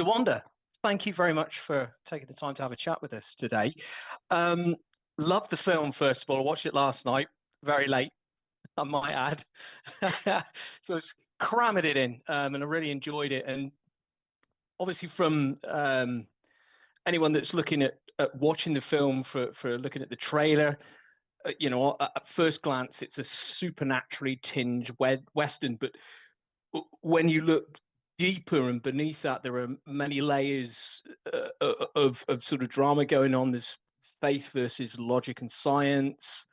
DeWanda, thank you very much for taking the time to have a chat with us today. Um, Loved the film, first of all. I watched it last night, very late, I might add. So it's cramming it in, and I really enjoyed it. And obviously, from anyone that's looking at watching the film for looking at the trailer, at first glance, it's a supernaturally tinged Western, but when you look deeper and beneath that, there are many layers of sort of drama going on. There's faith versus logic and science,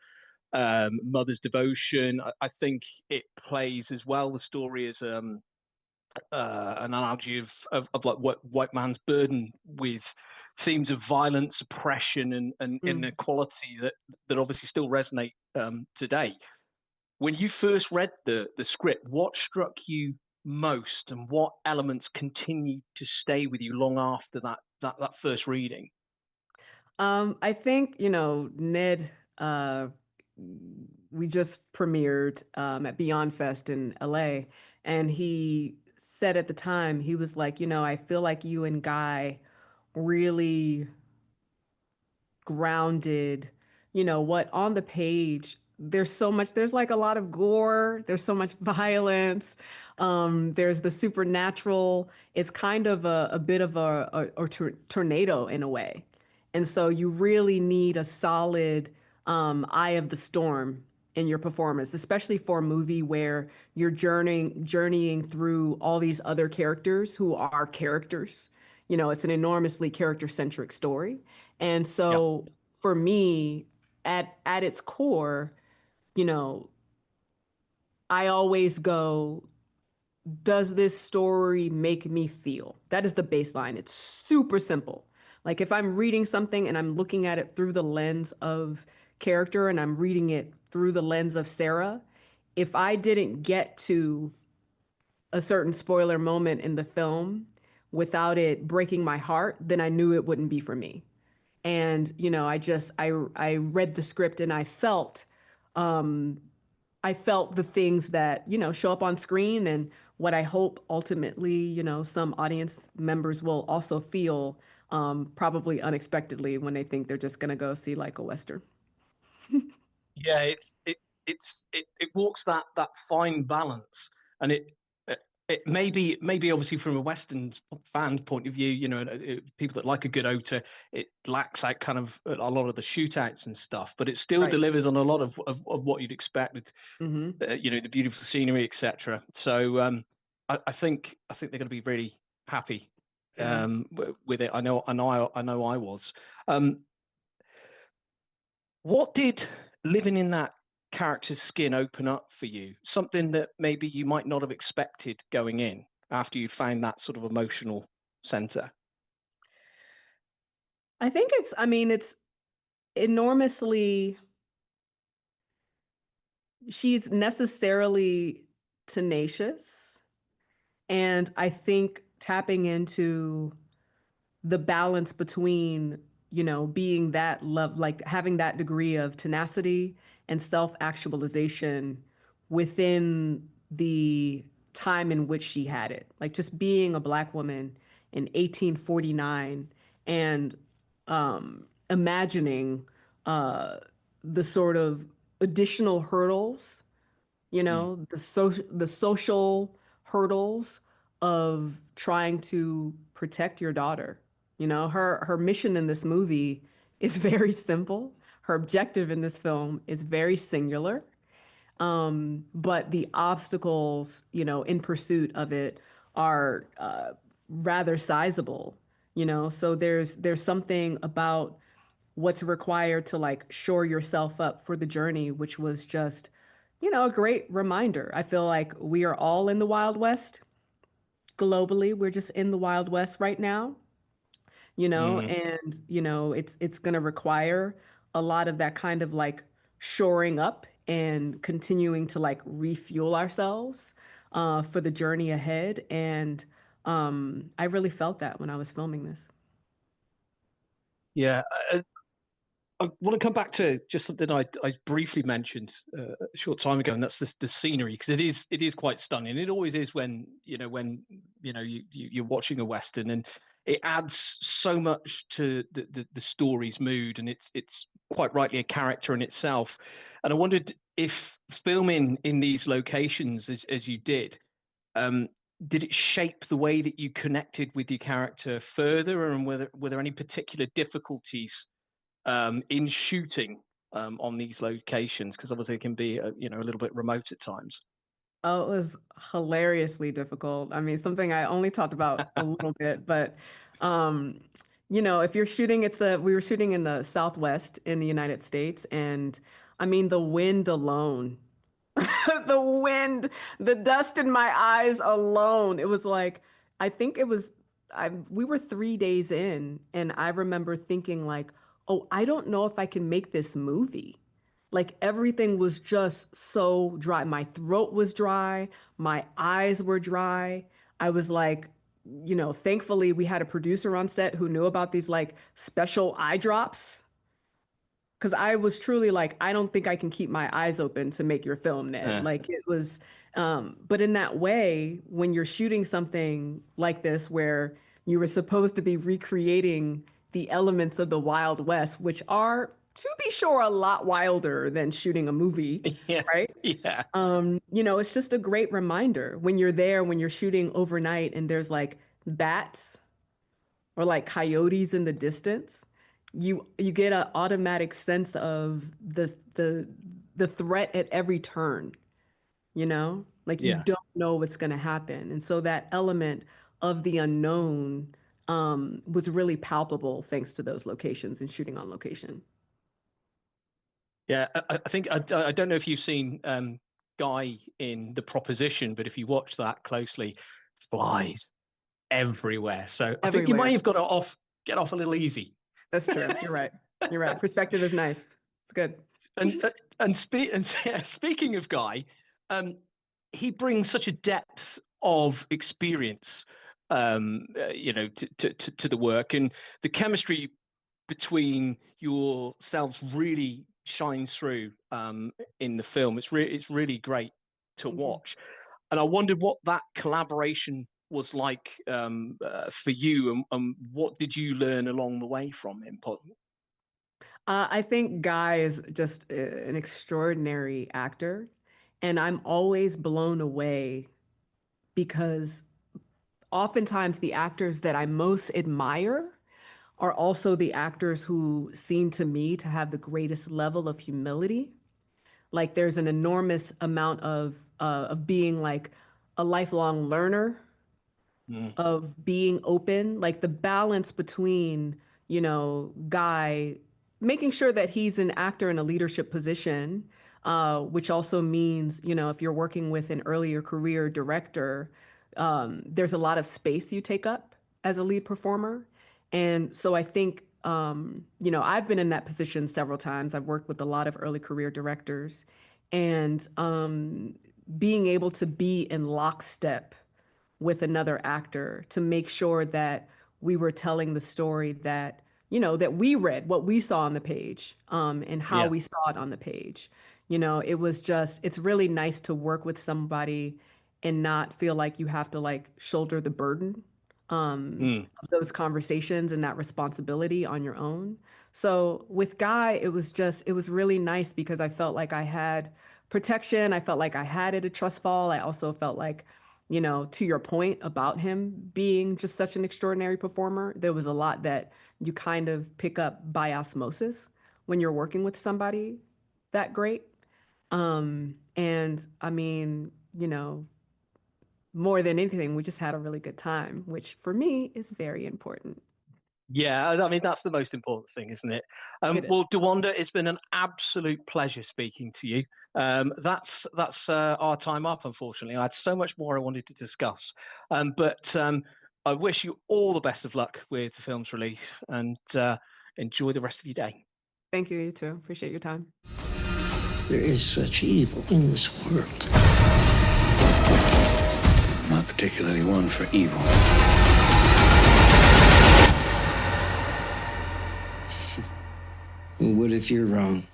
mother's devotion. I think it plays as well. The story is an analogy of like what white man's burden with themes of violence, oppression, and inequality that obviously still resonate today. When you first read the script, what struck you most, and what elements continued to stay with you long after that first reading? I think, Ned, we just premiered at Beyond Fest in LA, and he said at the time, he was like, I feel like you and Guy really grounded, what on the page. There's like a lot of gore, there's so much violence, there's the supernatural. It's kind of a bit of a tornado in a way. And so you really need a solid eye of the storm in your performance, especially for a movie where you're journeying through all these other characters who are characters. It's an enormously character-centric story. And Yeah. so for me, at its core, you know, I always go, does this story make me feel? That is the baseline. It's super simple. Like if I'm reading something and I'm looking at it through the lens of character and I'm reading it through the lens of Sarah, if I didn't get to a certain spoiler moment in the film without it breaking my heart, then I knew it wouldn't be for me. And, I read the script and I felt the things that, show up on screen and what I hope ultimately, some audience members will also feel probably unexpectedly when they think they're just going to go see like a Western. Yeah, it walks that fine balance, and it maybe obviously from a Western fan's point of view, people that like a good OTA, it lacks out kind of a lot of the shootouts and stuff, but it still Right. delivers on a lot of what you'd expect with Hmm. the beautiful scenery, etc. So I think they're going to be really happy Yeah. with it. I know I was. Um, What did living in that character's skin open up for you? Something that maybe you might not have expected going in after you found that sort of emotional center. I mean, it's enormously, she's necessarily tenacious. And I think tapping into the balance between, being that love, like having that degree of tenacity and self-actualization within the time in which she had it. Like just being a Black woman in 1849 and imagining uh, the sort of additional hurdles, Mm. the social hurdles of trying to protect your daughter. Her mission in this movie is very simple. Her objective in this film is very singular. But the obstacles, in pursuit of it are rather sizable, So there's something about what's required to like shore yourself up for the journey, which was just, a great reminder. I feel like we are all in the Wild West globally. We're just in the Wild West right now, Mm. and it's going to require a lot of that kind of like shoring up and continuing to like refuel ourselves for the journey ahead. And I really felt that when I was filming this. Yeah, I want to come back to just something I briefly mentioned a short time ago, and that's the scenery, because it is quite stunning. It always is when you're watching a Western, and it adds so much to the story's mood, and it's quite rightly a character in itself. And I wondered if filming in these locations as you did it shape the way that you connected with your character further, and were there any particular difficulties in shooting on these locations, because obviously it can be a little bit remote at times? Oh, it was hilariously difficult. I mean, something I only talked about a little bit, but um, if you're shooting, we were shooting in the Southwest in the United States, and I mean the wind alone, the wind, the dust in my eyes alone. It was like, I think it was, we were 3 days in, and I remember thinking like, oh, I don't know if I can make this movie. Like everything was just so dry. My throat was dry. My eyes were dry. I was like, thankfully we had a producer on set who knew about these like special eye drops. Cause I was truly like, I don't think I can keep my eyes open to make your film, Ned. Yeah. Like it was, but in that way, when you're shooting something like this, where you were supposed to be recreating the elements of the Wild West, which are, to be sure, a lot wilder than shooting a movie, Yeah. right? Yeah. It's just a great reminder when you're there, when you're shooting overnight and there's like bats or like coyotes in the distance, you get an automatic sense of the threat at every turn, like you Yeah. don't know what's going to happen. And so that element of the unknown was really palpable thanks to those locations and shooting on location. Yeah, I think I don't know if you've seen Guy in The Proposition, but if you watch that closely, flies everywhere. So I think you might Everywhere. have got to get off a little easy. That's true. You're right. You're right. Perspective is nice. It's good. And speaking of Guy, he brings such a depth of experience, to the work, and the chemistry between yourselves really shines through in the film. It's really great to Thank you. watch, and I wondered what that collaboration was like for you, and what did you learn along the way from him? I think Guy is just an extraordinary actor, and I'm always blown away because oftentimes the actors that I most admire are also the actors who seem to me to have the greatest level of humility. Like there's an enormous amount of being like a lifelong learner, Mm. of being open, like the balance between, Guy making sure that he's an actor in a leadership position, which also means, if you're working with an earlier career director, there's a lot of space you take up as a lead performer. And so I think, I've been in that position several times. I've worked with a lot of early career directors, and being able to be in lockstep with another actor to make sure that we were telling the story that, that we read, what we saw on the page, and how Yeah. we saw it on the page. It's really nice to work with somebody and not feel like you have to like shoulder the burden Mm. of those conversations and that responsibility on your own. So with Guy, it was really nice because I felt like I had protection. I felt like I had it a trust fall. I also felt like, to your point about him being just such an extraordinary performer, there was a lot that you kind of pick up by osmosis when you're working with somebody that great. And I mean, more than anything, we just had a really good time, which for me is very important. Yeah, I mean that's the most important thing, isn't it? It is. Well, DeWanda, it's been an absolute pleasure speaking to you. That's our time up, unfortunately. I had so much more I wanted to discuss, but I wish you all the best of luck with the film's release, and enjoy the rest of your day. Thank you, you too. Appreciate your time. There is such evil in this world. Not particularly one for evil. Well, what if you're wrong?